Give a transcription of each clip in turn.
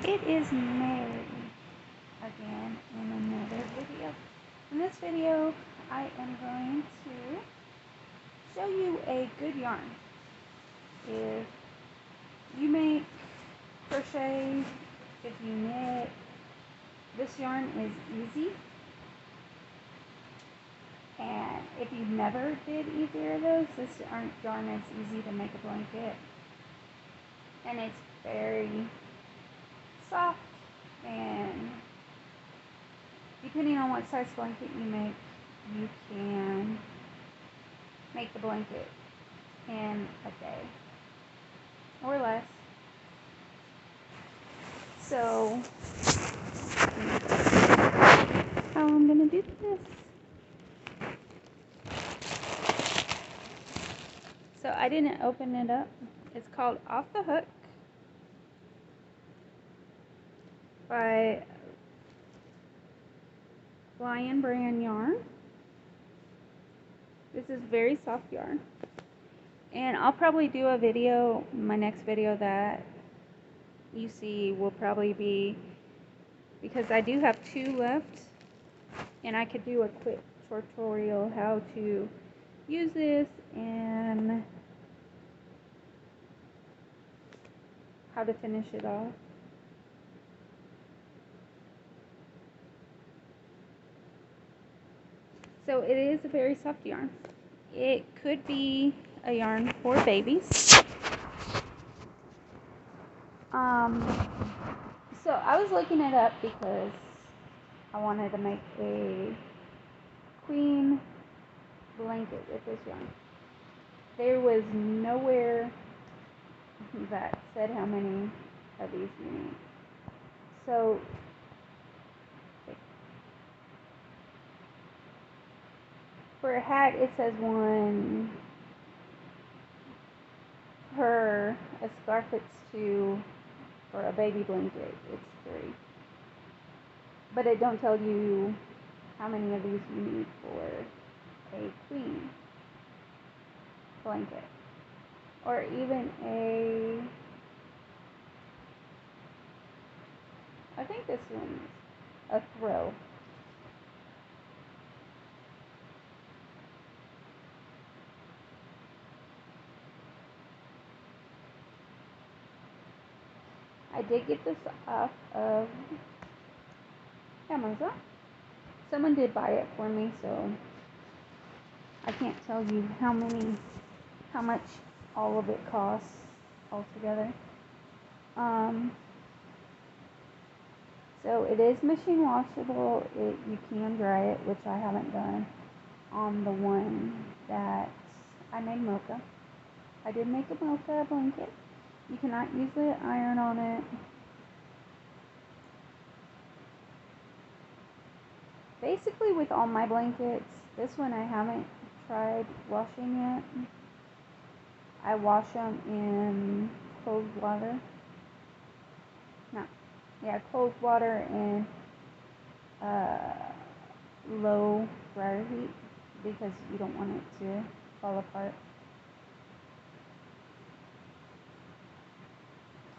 it is Mary again in another video. In this video, I am going to show you a good yarn. If you make crochet, if you knit, this yarn is easy. And if you never did either of those, this yarn is easy to make a blanket. And it's very soft, and depending on what size blanket you make, you can make the blanket in a day or less. So how I'm gonna do this. So I didn't open it up. It's called Off the Hook by Lion Brand yarn. This is very soft yarn. And I'll probably do a video, my next video that you see will probably be, because I do have 2 left, and I could do a quick tutorial how to use this and how to finish it off. So it is a very soft yarn. It could be a yarn for babies. So I was looking it up because I wanted to make a queen blanket with this yarn. There was nowhere that said how many of these you need. So for a hat, it says 1. For a scarf, it's 2. For a baby blanket, it's 3. But it don't tell you how many of these you need for a queen blanket. Or even I think this one's a throw. I did get this off of Amazon. Someone did buy it for me, so I can't tell you how much all of it costs altogether. So it is machine washable. You can dry it, which I haven't done on the one that I made mocha. I did make a mocha blanket. You cannot use the iron on it. Basically, with all my blankets, this one I haven't tried washing yet. I wash them in cold water. Cold water and low dryer heat, because you don't want it to fall apart.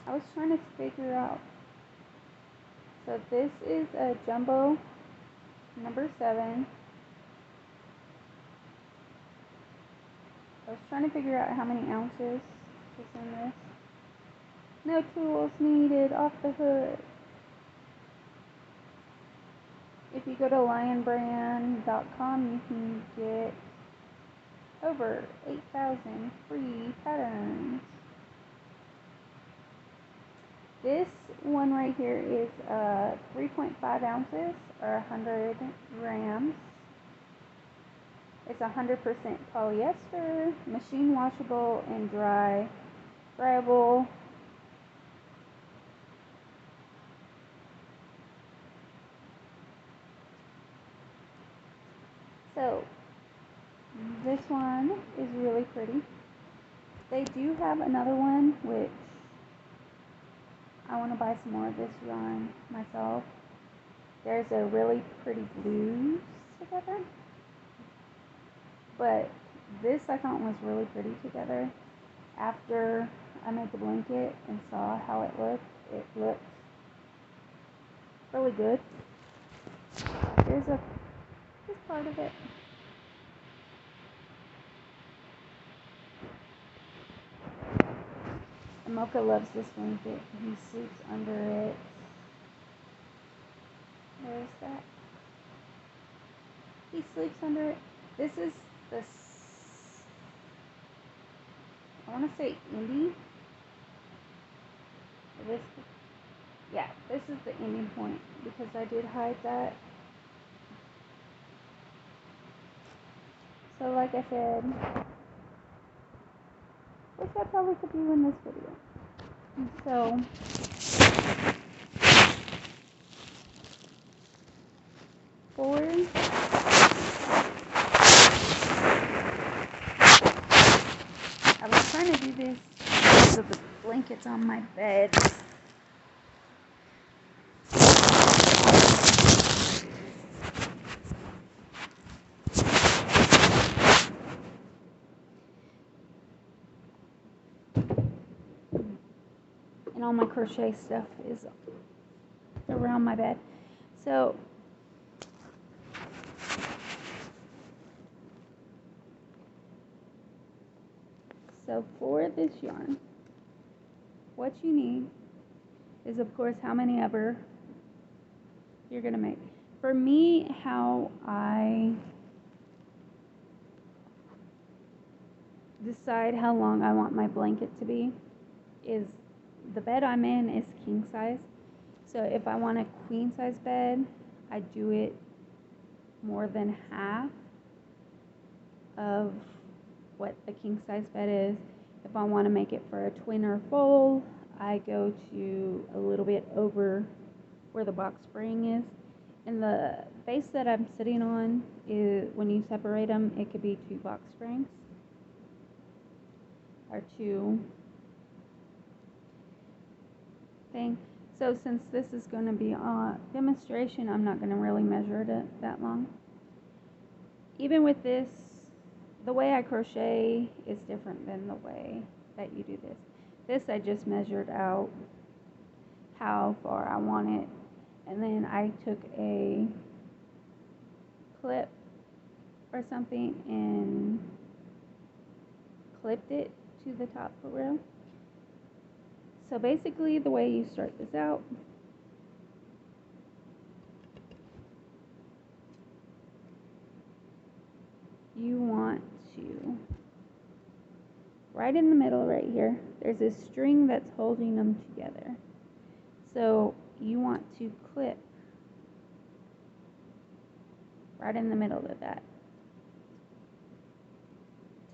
I was trying to figure out. So this is a jumbo number 7. I was trying to figure out how many ounces is in this. No tools needed, off the hook. If you go to lionbrand.com, you can get over 8,000 free patterns. This one right here is 3.5 ounces or 100 grams. It's 100% polyester, machine washable and dryable. So this one is really pretty. They do have another one, which I want to buy some more of this yarn myself. There's a really pretty blues together, but this I thought was really pretty together. After I made the blanket and saw how it looked really good. Here's part of it. And Mocha loves this blanket. He sleeps under it. There's that. He sleeps under it. This is the, I want to say Indy. This is the ending point because I did hide that. So like I said, which I probably could do in this video. So forward. I was trying to do this because of the blankets on my bed. And all my crochet stuff is around my bed. So for this yarn, what you need is, of course, how many ever you're going to make. For me, how I decide how long I want my blanket to be is the bed I'm in is king size. So if I want a queen size bed, I do it more than half of what the king size bed is. If I want to make it for a twin or full, I go to a little bit over where the box spring is. And the base that I'm sitting on is, when you separate them, it could be 2 box springs or 2 thing. So since this is going to be a demonstration, I'm not going to really measure it that long. Even with this, the way I crochet is different than the way that you do this. This I just measured out how far I want it, and then I took a clip or something and clipped it to the top rail. So basically the way you start this out, you want to, right in the middle right here, there's a string that's holding them together. So you want to clip right in the middle of that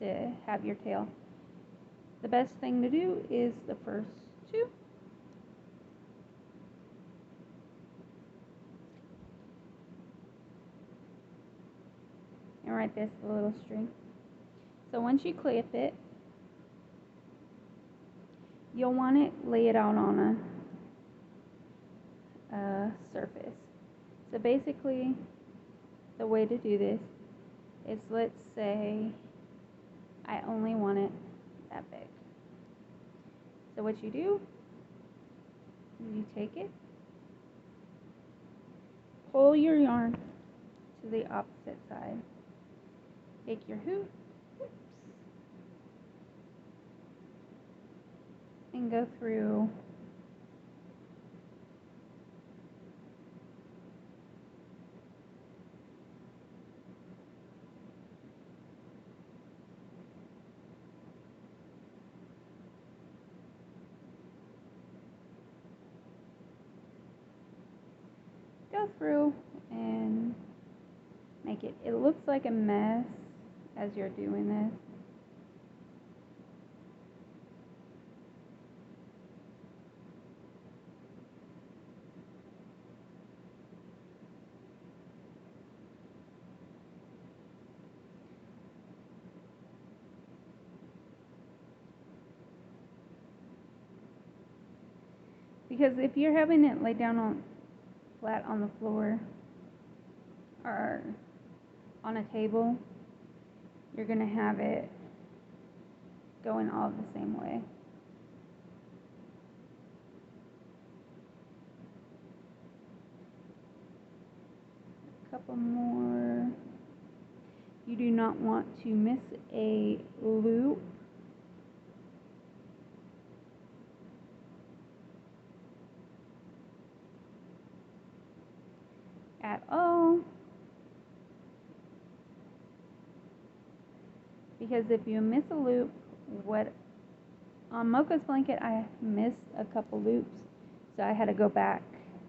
to have your tail. The best thing to do is the first 2. And right there's the little string. So once you clip it, you'll want to lay it out on a surface. So basically, the way to do this is, let's say I only want it that big. So what you do, you take it, pull your yarn to the opposite side, take your hoop, and go through and make it. It looks like a mess as you're doing this. Because if you're having it laid down flat on the floor or on a table, you're going to have it going all the same way. couple more. You do not want to miss a loop. At all. Because if you miss a loop, on Mocha's blanket I missed a couple loops, so I had to go back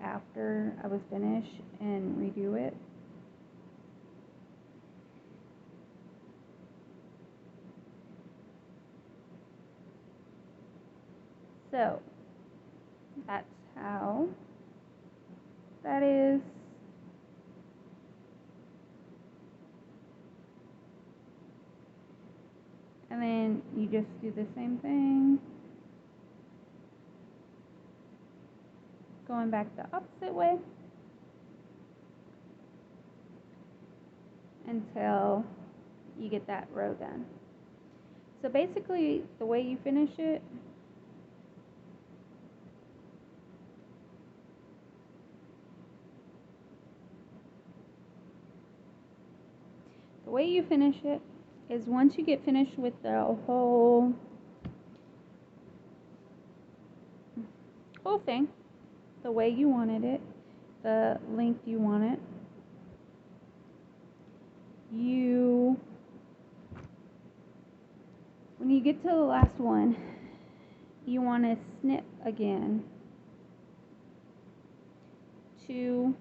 after I was finished and redo it. So that's how that is. And then you just do the same thing, going back the opposite way until you get that row done. So basically the way you finish it is once you get finished with the whole thing, the way you wanted it, the length you want it, when you get to the last one, you want to snip again 2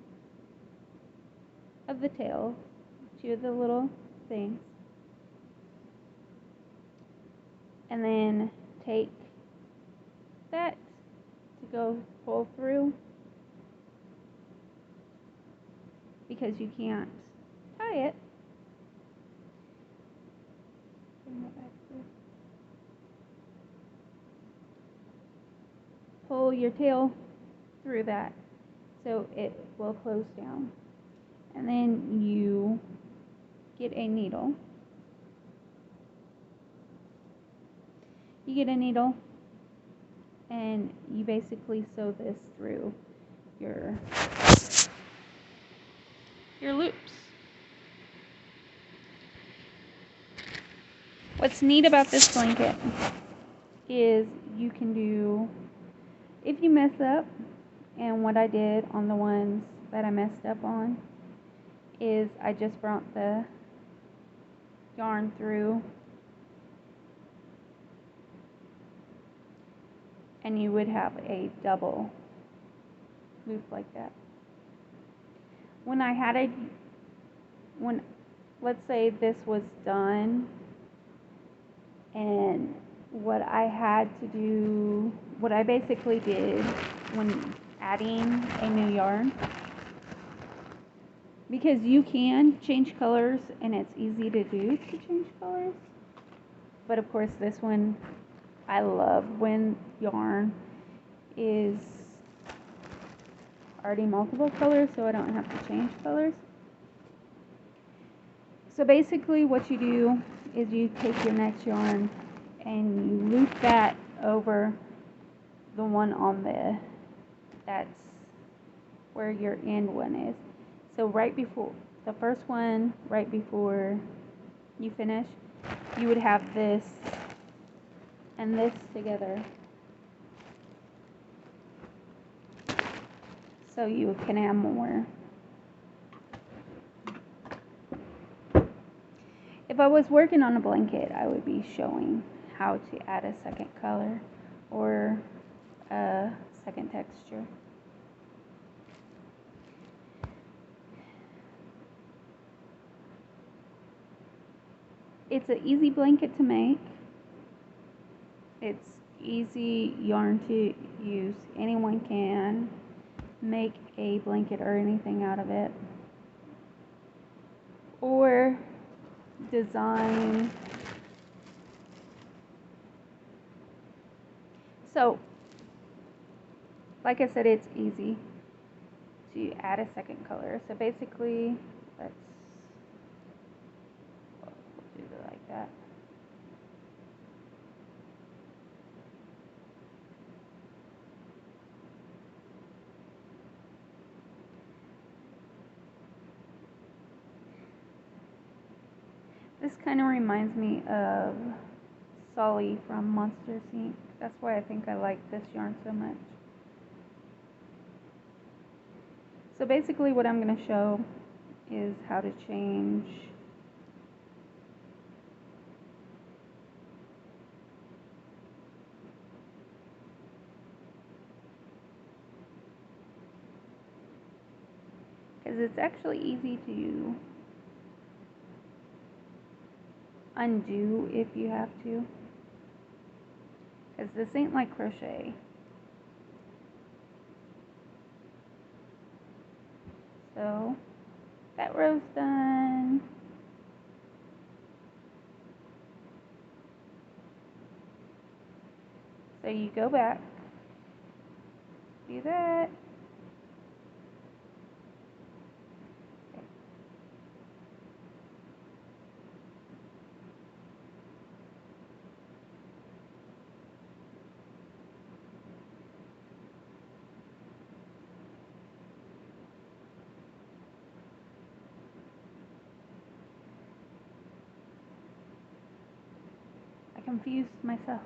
of the tails, 2 of the little things, and then take that to go pull through, because you can't tie it. Bring that back through. Pull your tail through that so it will close down, and then you get a needle. And you basically sew this through your loops. What's neat about this blanket is you can do, if you mess up, and what I did on the ones that I messed up on is I just brought the yarn through, and you would have a double loop like that. Let's say this was done, and what I basically did when adding a new yarn, because you can change colors and it's easy to do to change colors, but of course this one, I love when yarn is already multiple colors so I don't have to change colors. So basically what you do is you take your next yarn and you loop that over the one on that's where your end one is. So right before the first one, right before you finish, you would have this and this together, so you can have more. If I was working on a blanket, I would be showing how to add a second color or a second texture. It's an easy blanket to make. It's easy yarn to use. Anyone can make a blanket or anything out of it, or design. So like I said, it's easy to add a second color. So basically, we'll do it like that. This kind of reminds me of Sully from Monsters Inc. That's why I think I like this yarn so much. So basically what I'm going to show is how to change because it's actually easy to undo if you have to, because this ain't like crochet. So that row's done. So you go back, do that. I confused myself.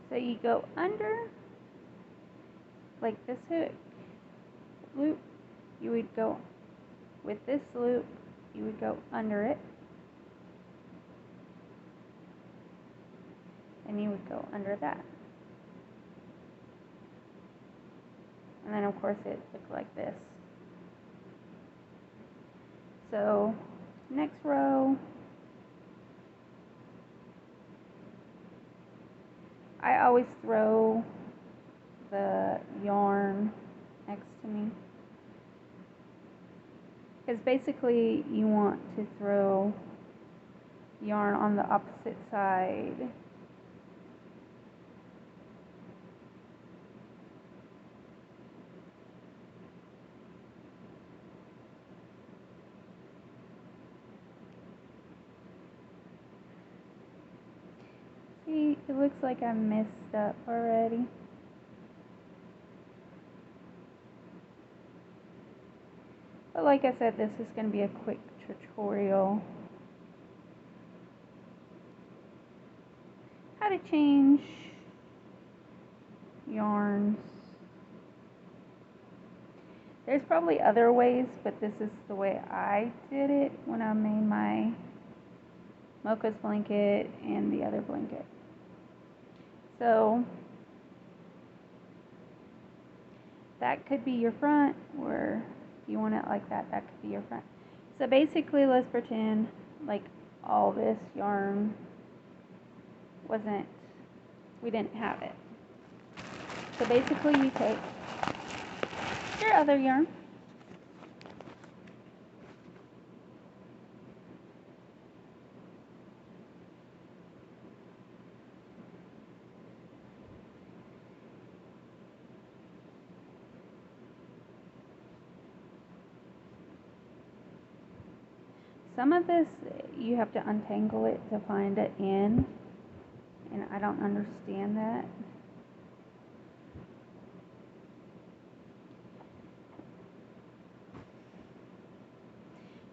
So you go under, like this hook loop, you would go with this loop, you would go under it, and you would go under that. And then of course it looked like this. So next row, I always throw the yarn next to me, because basically you want to throw yarn on the opposite side. See, it looks like I messed up already. But like I said, this is going to be a quick tutorial. How to change yarns. There's probably other ways, but this is the way I did it when I made my Mocha's blanket and the other blanket. So that could be your front, or if you want it like that, that could be your front. So basically, let's pretend like all this yarn we didn't have it. So basically you take your other yarn, some of this you have to untangle it to find it in, and I don't understand that.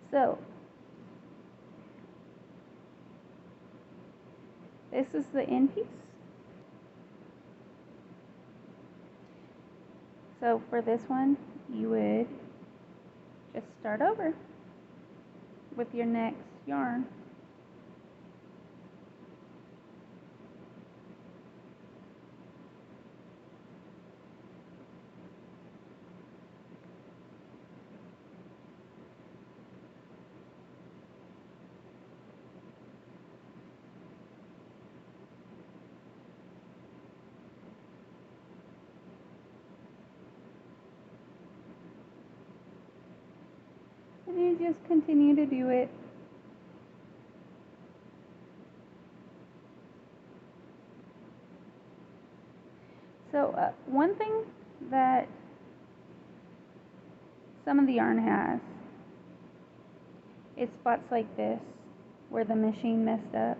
So this is the end piece. So for this one, you would just start over with your next yarn. And you just continue to do it. So one thing that some of the yarn has is spots like this where the machine messed up.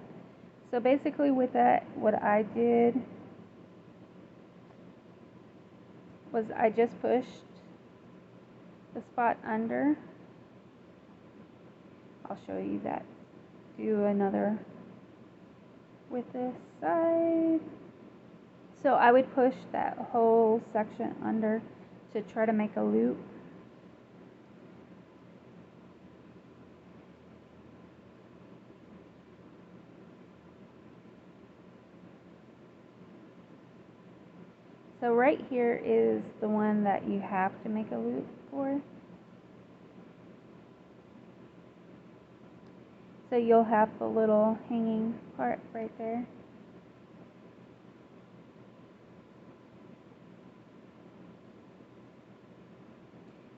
So basically with that, what I did was I just pushed the spot under. I'll show you that. Do another with this side. So I would push that whole section under to try to make a loop. So right here is the one that you have to make a loop for. So you'll have the little hanging part right there.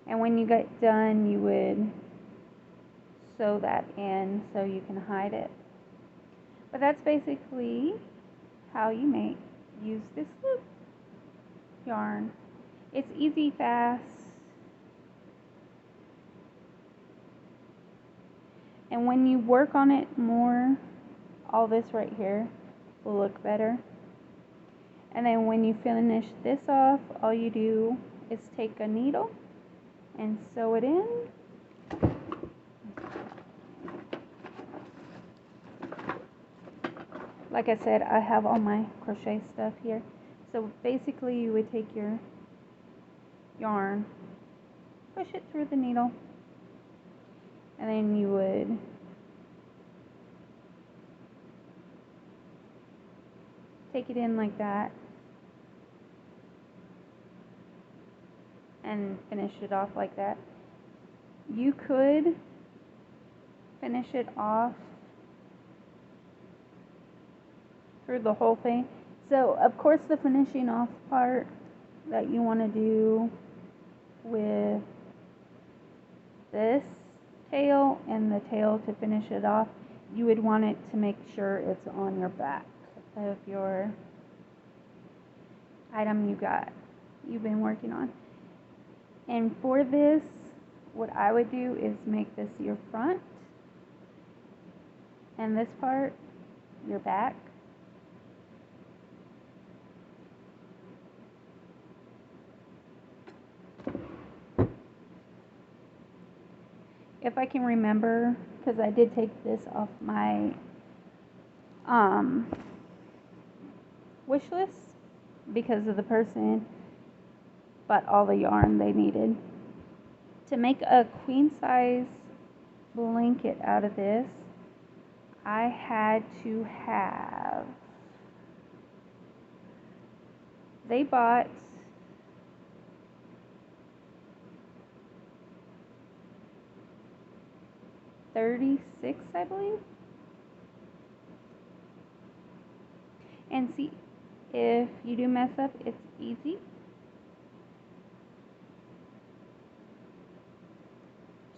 And when you get done, you would sew that in so you can hide it. But that's basically how you use this loop yarn. It's easy, fast, and when you work on it more, all this right here will look better. And then when you finish this off, all you do is take a needle and sew it in. Like I said, I have all my crochet stuff here. So basically you would take your yarn, push it through the needle, and then you would take it in like that and finish it off like that. You could finish it off through the whole thing. So of course the finishing off part that you want to do with this tail and the tail to finish it off, you would want it to make sure it's on your back of your item you've been working on. And for this, what I would do is make this your front and this part your back. If I can remember, because I did take this off my wish list because of the person bought all the yarn they needed. To make a queen size blanket out of this, I had to have, they bought 36, I believe. And see, if you do mess up, it's easy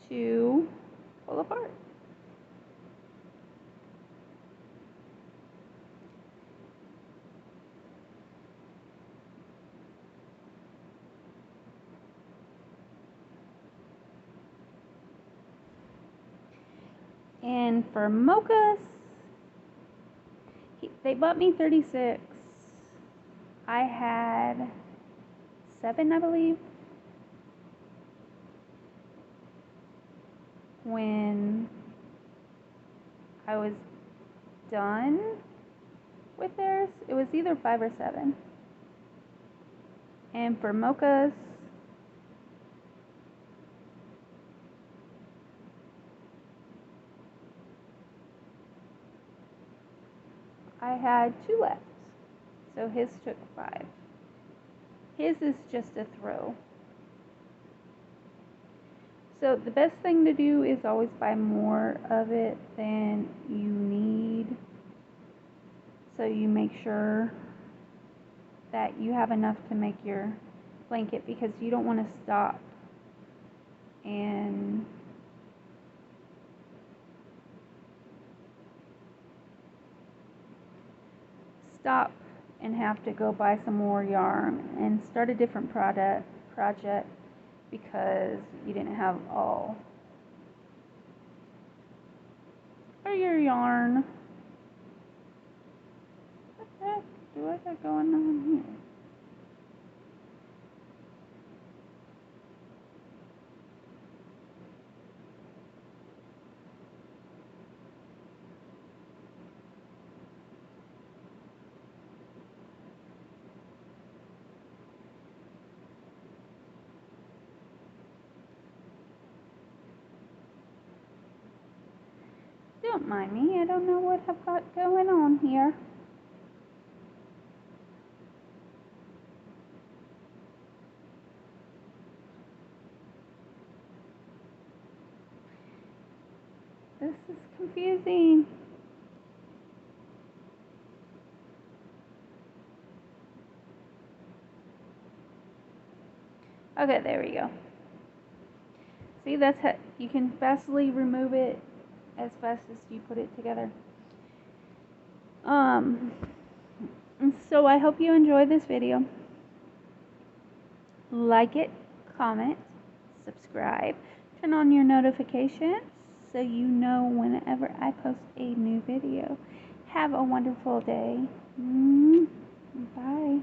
to pull apart. And for mochas, they bought me 36. I had 7, I believe, when I was done with theirs. It was either 5 or 7. And for mochas, I had 2 left. So his took 5. His is just a throw. So the best thing to do is always buy more of it than you need. So you make sure that you have enough to make your blanket, because you don't want to stop and and have to go buy some more yarn and start a different project because you didn't have all of your yarn. What the heck do I got going on here? Don't mind me, I don't know what I've got going on here. This is confusing. Okay, there we go. See, that's how you can fastly remove it as fast as you put it together. So I hope you enjoyed this video. Like it, comment, subscribe, turn on your notifications so you know whenever I post a new video. Have a wonderful day. Bye.